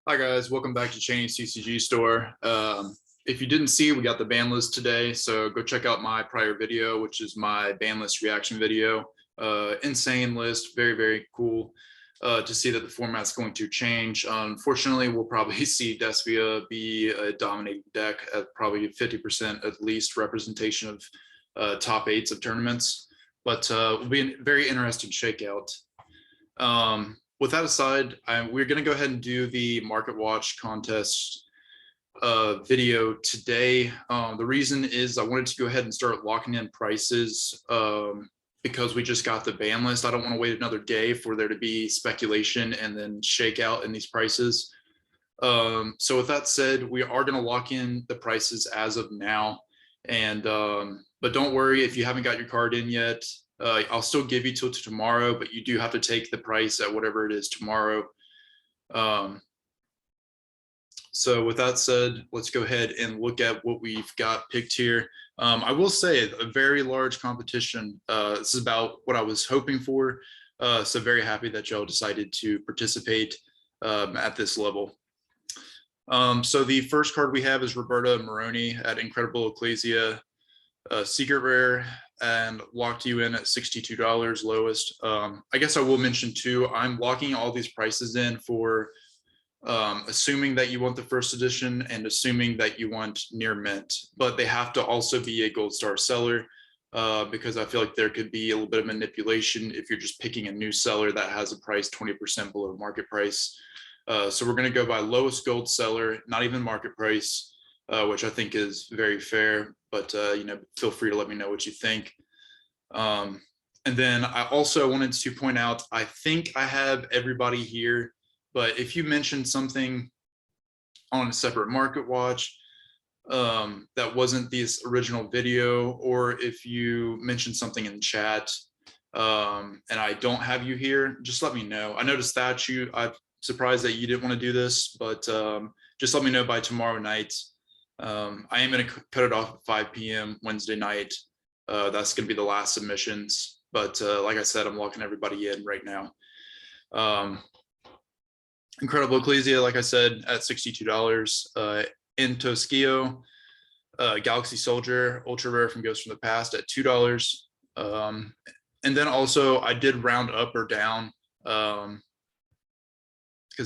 Hi guys, welcome back to Cheney's CCG store. If you didn't see, we got the ban list today, so go check out my prior video, which is my ban list reaction video. Insane list, very cool to see that the format's going to change. Unfortunately, we'll probably see Despia be a dominating deck at probably 50% at least representation of top eights of tournaments, but will be a very interesting shakeout. With that aside, we're going to go ahead and do the Market Watch contest video today. The reason is I wanted to go ahead and start locking in prices because we just got the ban list. I don't want to wait another day for there to be speculation and then shake out in these prices. So with that said, we are going to lock in the prices as of now. And but don't worry if you haven't got your card in yet. I'll still give you till tomorrow, but you do have to take the price at whatever it is tomorrow. So with that said, let's go ahead and look at what we've got picked here. I will say a very large competition. This is about what I was hoping for. So very happy that y'all decided to participate at this level. So the first card we have is Roberta Maroney at Incredible Ecclesia. Secret rare, and locked you in at $62 lowest. I guess I will mention too, I'm locking all these prices in for assuming that you want the first edition and assuming that you want near mint, but they have to also be a gold star seller because I feel like there could be a little bit of manipulation if you're just picking a new seller that has a price 20% below market price. So we're going to go by lowest gold seller, not even market price. Which I think is very fair, but feel free to let me know what you think. And then I also wanted to point out, I think I have everybody here, but if you mentioned something on a separate Market Watch that wasn't this original video, or if you mentioned something in chat and I don't have you here, just let me know. I noticed that I'm surprised that you didn't want to do this, but just let me know by tomorrow night. I am going to cut it off at 5 p.m. Wednesday night. That's going to be the last submissions. But like I said, I'm locking everybody in right now. Incredible Ecclesia, like I said, at $62. Intoskio, Galaxy Soldier, ultra rare from Ghost from the Past at $2. And then also I did round up or down because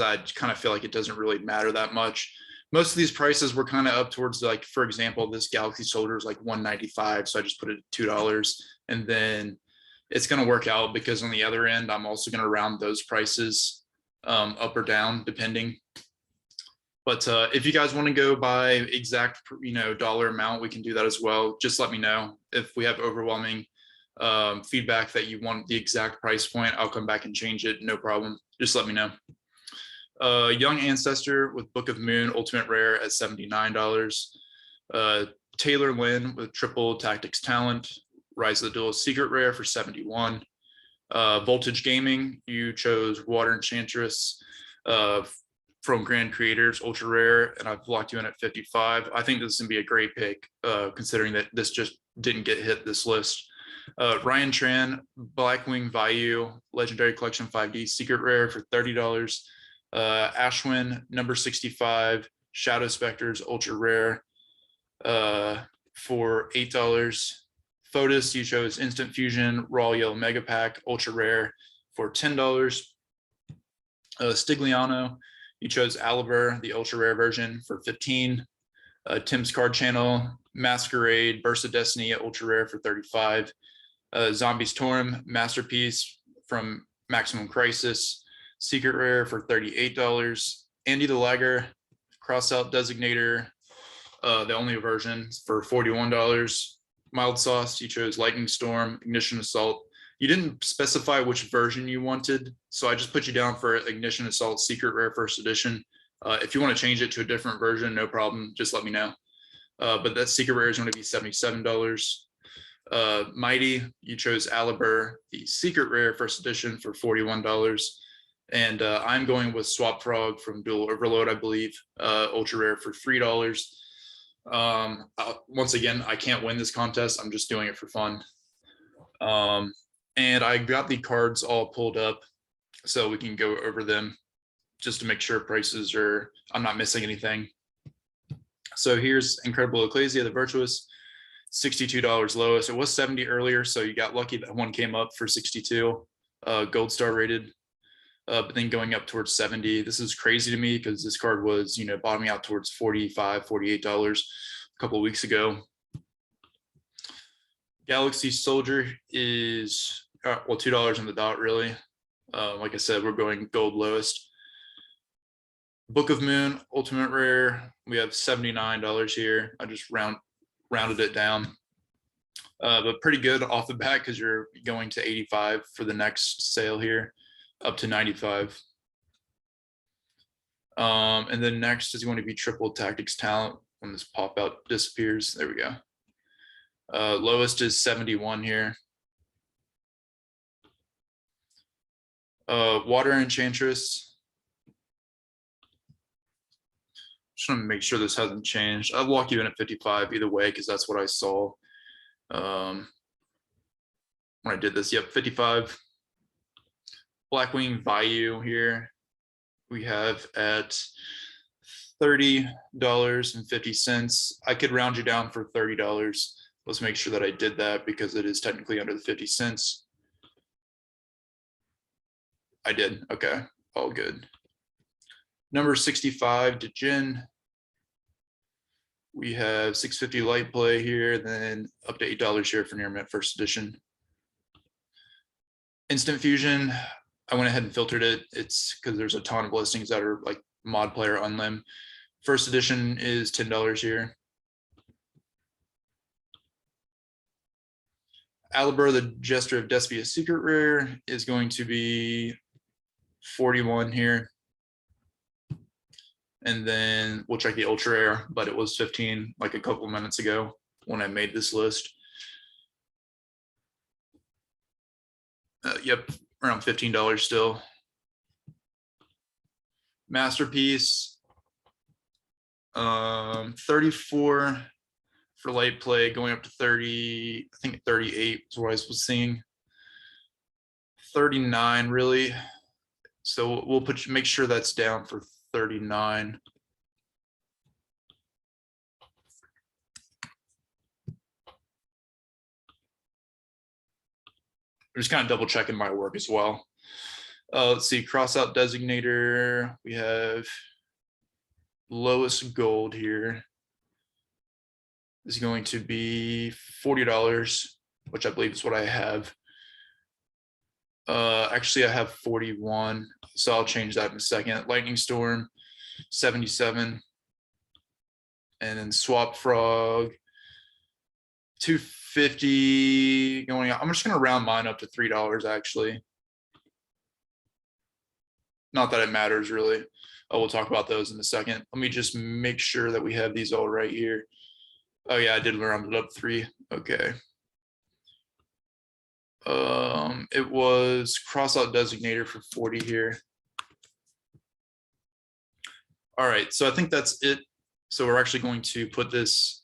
I kind of feel like it doesn't really matter that much. Most of these prices were kind of up towards, like, for example, this Galaxy Soldier is like $195, so I just put it at $2, and then it's going to work out because on the other end, I'm also going to round those prices up or down depending. But if you guys want to go by exact, dollar amount, we can do that as well. Just let me know if we have overwhelming feedback that you want the exact price point. I'll come back and change it. No problem. Just let me know. Young Ancestor with Book of Moon Ultimate Rare at $79. Taylor Lynn with Triple Tactics Talent, Rise of the Duelist Secret Rare for $71. Voltage Gaming, you chose Water Enchantress from Grand Creators Ultra Rare, and I've locked you in at $55. I think this is going to be a great pick considering that this just didn't get hit this list. Ryan Tran, Blackwing Vayu Legendary Collection 5D Secret Rare for $30. Ashwin, number 65, Shadow Specters Ultra Rare for $8. Fotis, you chose Instant Fusion Raw Yellow Mega Pack Ultra Rare for $10. Stigliano, you chose Aliver, the Ultra Rare version, for $15. Tim's Card Channel, Masquerade Burst of Destiny Ultra Rare for $35. Zombies Torm, Masterpiece from Maximum Crisis Secret Rare for $38. Andy the Lagger, Crossout Designator, the only version, for $41. Mild Sauce, you chose Lightning Storm, Ignition Assault. You didn't specify which version you wanted, so I just put you down for Ignition Assault Secret Rare First Edition. If you want to change it to a different version, no problem, just let me know. But that Secret Rare is going to be $77. Mighty, you chose Aliber, the Secret Rare First Edition, for $41. And I'm going with Swap Frog from Dual Overload, I believe, Ultra Rare for $3. Once again, I can't win this contest. I'm just doing it for fun. And I got the cards all pulled up so we can go over them just to make sure prices are, I'm not missing anything. So here's Incredible Ecclesia, the Virtuous, $62 lowest. It was 70 earlier, so you got lucky that one came up for 62, gold star rated. But then going up towards 70. This is crazy to me because this card was, you know, bottoming out towards $45, $48 a couple of weeks ago. Galaxy Soldier is, well, $2 on the dot, really. Like I said, we're going gold lowest. Book of Moon, Ultimate Rare, we have $79 here. I just rounded it down. But pretty good off the bat because you're going to 85 for the next sale here, up to 95. And then next is going to be Triple Tactics Talent when this pop out disappears. There we go. Lowest is 71 here. Water Enchantress. Just want to make sure this hasn't changed. I'll lock you in at 55 either way because that's what I saw when I did this. Yep, 55. Blackwing Vayu here we have at $30.50. I could round you down for $30. Let's make sure that I did that because it is technically under the 50 cents. I did. Okay, all good. Number 65, Djinn. We have 650 light play here, then up to $8 here for near mint first edition. Instant Fusion, I went ahead and filtered it. It's because there's a ton of listings that are like mod player unlim. First edition is $10 here. Alibur, the Jester of Despia Secret Rare, is going to be 41 here. And then we'll check the ultra rare, but it was 15 like a couple minutes ago when I made this list. Yep, around $15 still. Masterpiece, 34 for light play, going up to 30, I think 38 is what I was seeing. 39 really. So we'll make sure that's down for 39. I'm just kind of double checking my work as well. Let's see, cross out designator. We have lowest gold here is going to be $40, which I believe is what I have. Actually, I have 41, so I'll change that in a second. Lightning Storm, 77. And then Swap Frog, 250 going out. I'm just going to round mine up to $3, actually. Not that it matters, really. Oh, we'll talk about those in a second. Let me just make sure that we have these all right here. Oh, yeah, I did round it up 3. Okay. It was crossout designator for 40 here. All right, so I think that's it. So we're actually going to put this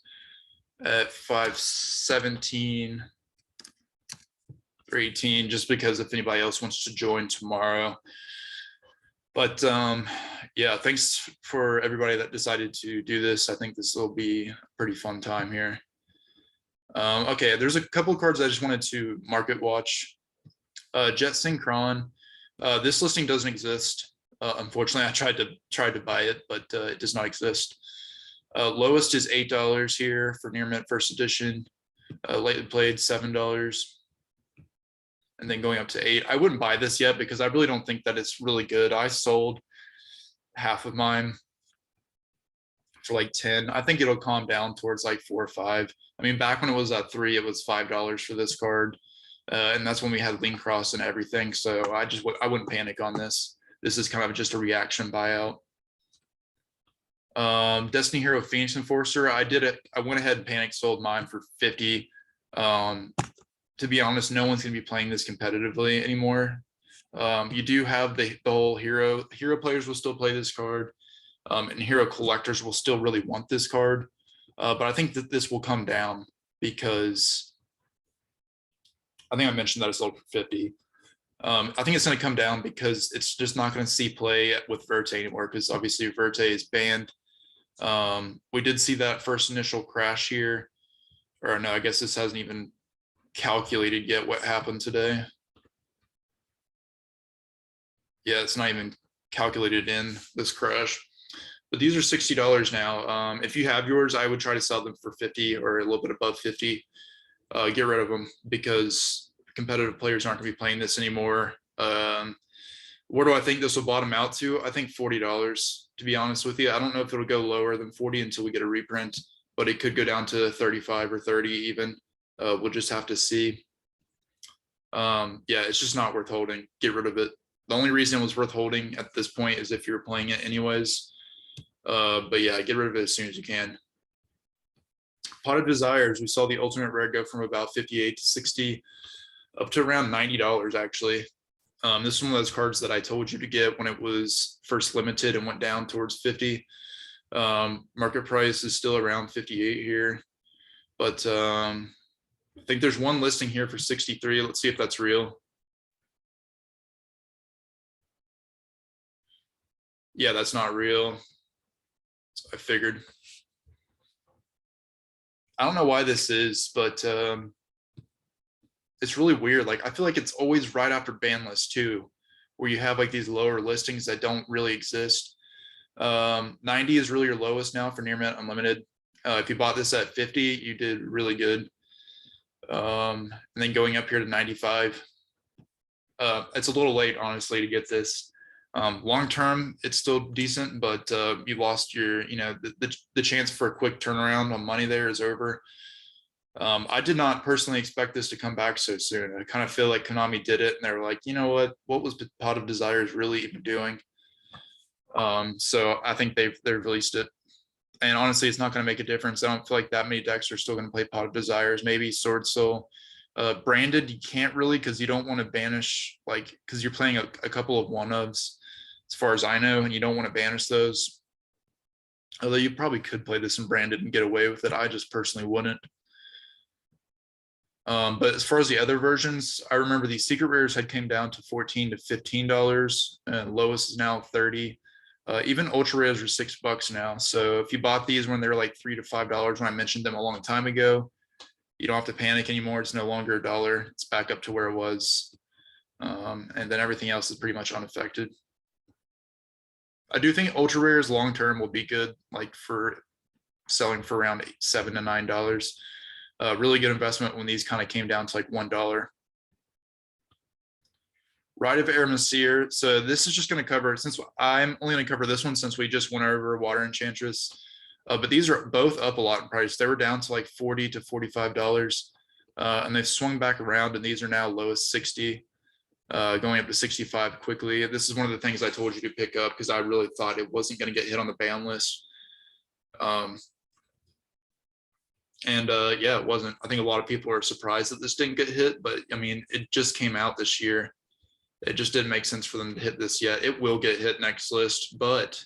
at 517 or 18, just because if anybody else wants to join tomorrow. But yeah, thanks for everybody that decided to do this. I think this will be a pretty fun time here. Okay, there's a couple of cards I just wanted to market watch. Jet Syncron. This listing doesn't exist. Unfortunately, I tried to buy it, but it does not exist. Lowest is $8 here for near mint first edition. Lately played $7, and then going up to 8. I wouldn't buy this yet because I really don't think that it's really good. I sold half of mine for like 10. I think it'll calm down towards like 4 or 5. I mean, back when it was at 3, it was $5 for this card. And that's when we had Link Cross and everything. So I wouldn't panic on this. This is kind of just a reaction buyout. Destiny Hero Phoenix Enforcer. I went ahead and panic sold mine for 50. To be honest, no one's going to be playing this competitively anymore. You do have the whole hero players will still play this card. And hero collectors will still really want this card. But I think that this will come down because I think I mentioned that I sold for 50. I think it's going to come down because it's just not going to see play with Verte anymore because obviously Verte is banned. We did see that first initial crash here, or no, I guess this hasn't even calculated yet what happened today. Yeah, it's not even calculated in this crash. But these are $60 now. If you have yours, I would try to sell them for 50 or a little bit above 50. Get rid of them because competitive players aren't going to be playing this anymore. Where do I think this will bottom out to? I think $40, to be honest with you. I don't know if it'll go lower than 40 until we get a reprint, but it could go down to 35 or 30 even. We'll just have to see. Yeah, it's just not worth holding. Get rid of it. The only reason it was worth holding at this point is if you're playing it anyways. But yeah, get rid of it as soon as you can. Pot of Desires, we saw the ultimate rare go from about 58 to 60 up to around $90 actually. This is one of those cards that I told you to get when it was first limited and went down towards 50. Market price is still around 58 here, but I think there's one listing here for 63. Let's see if that's real. Yeah, that's not real. So I figured. I don't know why this is, but it's really weird. Like, I feel like it's always right after ban list too, where you have like these lower listings that don't really exist. 90 is really your lowest now for near mint unlimited. If you bought this at 50, you did really good. And then going up here to 95. It's a little late, honestly, to get this. Long term, it's still decent, but you lost your, the chance for a quick turnaround on money there is over. I did not personally expect this to come back so soon. I kind of feel like Konami did it and they were like, you know what was Pot of Desires really even doing? So I think they've released it. And honestly, it's not going to make a difference. I don't feel like that many decks are still going to play Pot of Desires. Maybe Sword Soul. Branded, you can't really because you don't want to banish, like, because you're playing a couple of one-ofs, as far as I know, and you don't want to banish those. Although you probably could play this in Branded and get away with it. I just personally wouldn't. But as far as the other versions, I remember the secret rares had came down to $14 to $15, and lowest is now 30. Even ultra rares are $6 now. So if you bought these when they were like $3 to $5 when I mentioned them a long time ago, you don't have to panic anymore. It's no longer $1. It's back up to where it was. And then everything else is pretty much unaffected. I do think ultra rares long term will be good, like for selling for around $7 to $9. Really good investment when these kind of came down to like $1. Rite of Eremacir. So this is just going to cover, since I'm only going to cover this one since we just went over Water Enchantress. But these are both up a lot in price. They were down to like $40 to $45, and they've swung back around, and these are now lowest 60, going up to 65 quickly. This is one of the things I told you to pick up because I really thought it wasn't going to get hit on the ban list. Yeah, it wasn't. I think a lot of people are surprised that this didn't get hit, but I mean, it just came out this year. It just didn't make sense for them to hit this yet. It will get hit next list, but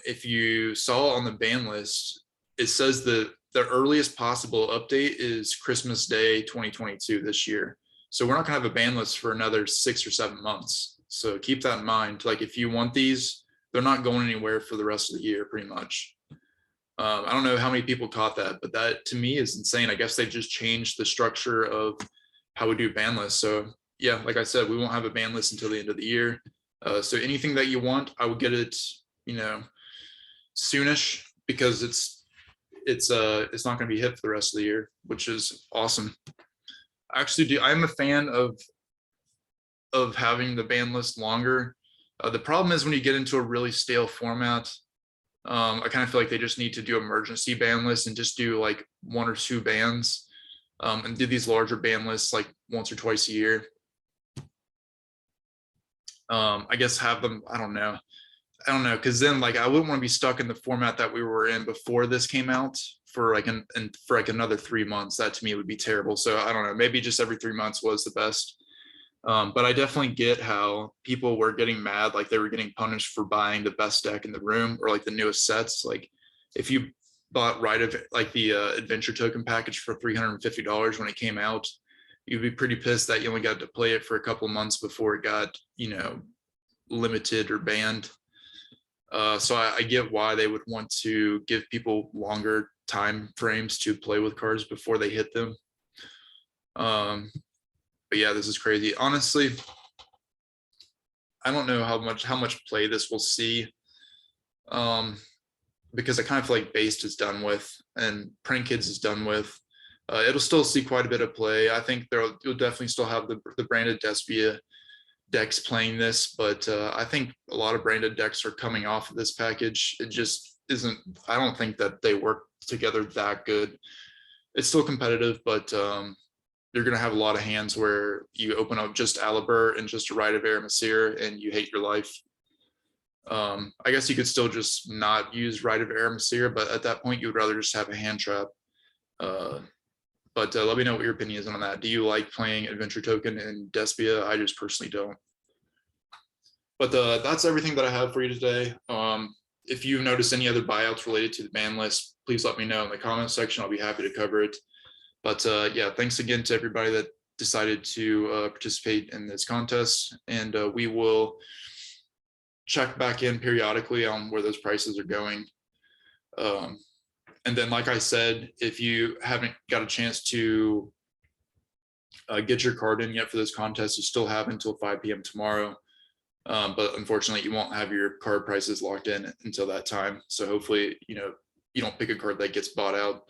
if you saw on the ban list, it says that the earliest possible update is Christmas Day 2022 this year. So we're not going to have a ban list for another 6 or 7 months. So keep that in mind. Like, if you want these, they're not going anywhere for the rest of the year, pretty much. I don't know how many people caught that, but that to me is insane. I guess they just changed the structure of how we do ban lists. So yeah, like I said, we won't have a ban list until the end of the year. So anything that you want, I will get it, soonish, because it's not going to be hit for the rest of the year, which is awesome. Actually, I'm a fan of having the ban list longer. The problem is when you get into a really stale format, I kind of feel like they just need to do emergency ban lists and just do like 1 or 2 bans, and do these larger ban lists like once or twice a year. I guess have them, I don't know, because then like I wouldn't want to be stuck in the format that we were in before this came out for like another 3 months. That to me would be terrible. So I don't know, maybe just every 3 months was the best. But I definitely get how people were getting mad, like they were getting punished for buying the best deck in the room or like the newest sets. Like if you bought like the adventure token package for $350 when it came out, you'd be pretty pissed that you only got to play it for a couple months before it got, limited or banned. So I get why they would want to give people longer time frames to play with cards before they hit them. But yeah, this is crazy. Honestly, I don't know how much play this will see. Because I kind of feel like Based is done with and Prank Kids is done with. It'll still see quite a bit of play. I think you'll definitely still have the branded Despia decks playing this, but I think a lot of branded decks are coming off of this package. It just isn't, I don't think that they work together that good. It's still competitive, but you're going to have a lot of hands where you open up just Alibur and just a Rite of Aramesir and you hate your life. I guess you could still just not use Rite of Aramesir, but at that point you would rather just have a hand trap. But let me know what your opinion is on that. Do you like playing Adventure Token in Despia? I just personally don't. But that's everything that I have for you today. If you notice any other buyouts related to the ban list, please let me know in the comments section. I'll be happy to cover it. But yeah, thanks again to everybody that decided to participate in this contest. And we will check back in periodically on where those prices are going. And then, like I said, if you haven't got a chance to get your card in yet for this contest, you still have until 5 p.m. tomorrow. But unfortunately, you won't have your card prices locked in until that time. So hopefully, you don't pick a card that gets bought out,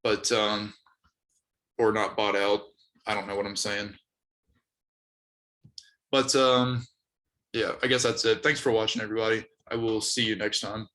but or not bought out. I don't know what I'm saying. But yeah, I guess that's it. Thanks for watching, everybody. I will see you next time.